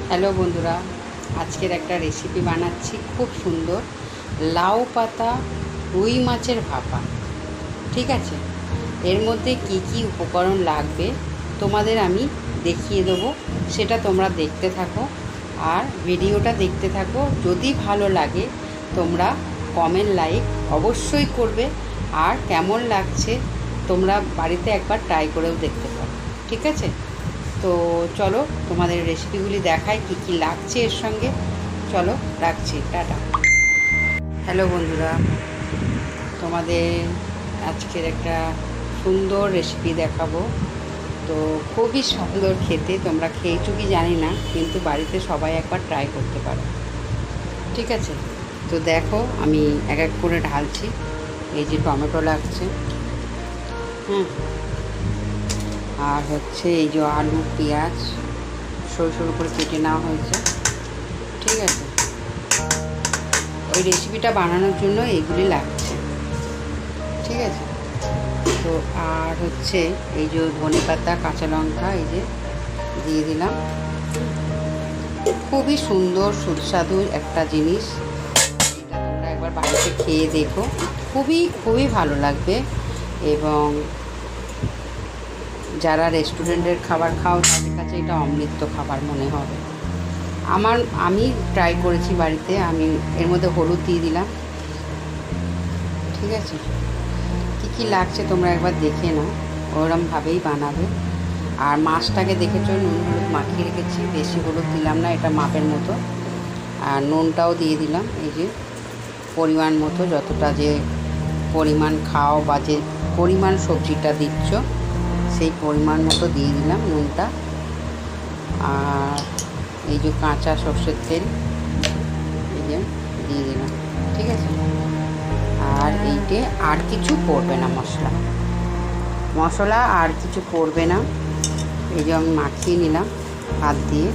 Hello বন্ধুরা, আজকের একটা রেসিপি বানাচ্ছি খুব সুন্দর লাউ পাতা রুই মাছের ভাপা। ঠিক আছে, এর মধ্যে কি কি উপকরণ লাগবে তোমাদের আমি দেখিয়ে দেবো, সেটা তোমরা দেখতে থাকো আর ভিডিওটা দেখতে থাকো। যদি ভালো লাগে তোমরা কমেন্ট লাইক অবশ্যই করবে, আর কেমন লাগছে তোমরা বাড়িতে একবার ট্রাই করেও দেখতে পারো। ঠিক আছে, তো চলো তোমাদের রেসিপিগুলি দেখাই কি কি লাগছে এর সঙ্গে। চলো রাখছি, টাটা। হ্যালো বন্ধুরা, তোমাদের আজকের একটা সুন্দর রেসিপি দেখাবো। তো খুবই সুন্দর খেতে, তোমরা খেয়েছো কি জানি না, কিন্তু বাড়িতে সবাই একবার ট্রাই করতে পারো। ঠিক আছে, তো দেখো আমি এক এক করে ঢালছি। এই যে টমেটো লাগছে, হ্যাঁ, আর হচ্ছে এই যে আলু পেঁয়াজ সরু সরু করে কেটে নেওয়া হয়েছে। ঠিক আছে, ওই রেসিপিটা বানানোর জন্য এইগুলি লাগছে। ঠিক আছে, তো আর হচ্ছে এই যে ধনে পাতা কাঁচা লঙ্কা এই যে দিয়ে দিলাম। খুবই সুন্দর সুস্বাদু একটা জিনিস, এটা তোমরা একবার বাড়িতে খেয়ে দেখো, খুবই খুবই ভালো লাগবে। এবং যারা রেস্টুরেন্টের খাবার খাও তাদের কাছে এটা অমৃত খাবার মনে হবে। আমি ট্রাই করেছি বাড়িতে। আমি এর মধ্যে হলুদ দিয়ে দিলাম। ঠিক আছে, কী কী লাগছে তোমরা একবার দেখে নাও, ওরমভাবেই বানাবে। আর মাছটাকে দেখেছো নুন হলুদ মাখিয়ে রেখেছি, বেশি হলুদ দিলাম না, এটা মাপের মতো। আর নুনটাও দিয়ে দিলাম এই যে পরিমাণ মতো, যতটা যে পরিমাণ খাও বা যে পরিমাণ সবজিটা দিচ্ছ সেই পরিমাণ মতো দিয়ে দিলাম নুনটা। আর এই যে কাঁচা সর্ষের তেল এই যে দিয়ে দিলাম। ঠিক আছে, আর এইটে আর কিছু পড়বে না, মশলা আর কিছু পড়বে না। এই যে আমি মাখিয়ে নিলাম হাত দিয়ে।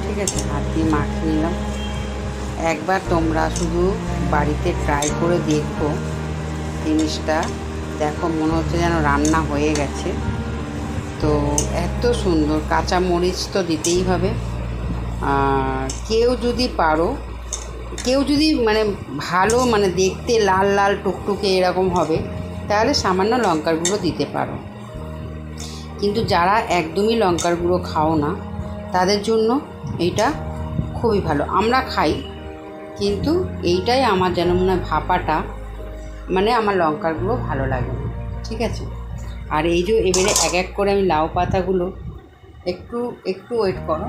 ঠিক আছে, হাত দিয়ে মাখিয়ে নিলাম। একবার তোমরা শুধু বাড়িতে ট্রাই করে দেখো জিনিসটা, দেখো মনে হচ্ছে যেন রান্না হয়ে গেছে। তো এত সুন্দর, কাঁচা মরিচ তো দিতেই হবে। কেউ যদি পারো, কেউ যদি মানে ভালো মানে দেখতে লাল লাল টুকটুকে এরকম হবে, তাহলে সামান্য লঙ্কার গুঁড়ো দিতে পারো। কিন্তু যারা একদমই লঙ্কার গুঁড়ো খাও না তাদের জন্য এইটা খুবই ভালো। আমরা খাই, কিন্তু এইটাই আমার যেন মনে হয় ভাপাটা, মানে আমার লঙ্কার গুঁড়ো ভালো লাগে। ঠিক আছে, আর এই যে এবারে এক এক করে আমি লাউ পাতাগুলো একটু একটু ওয়েট করো,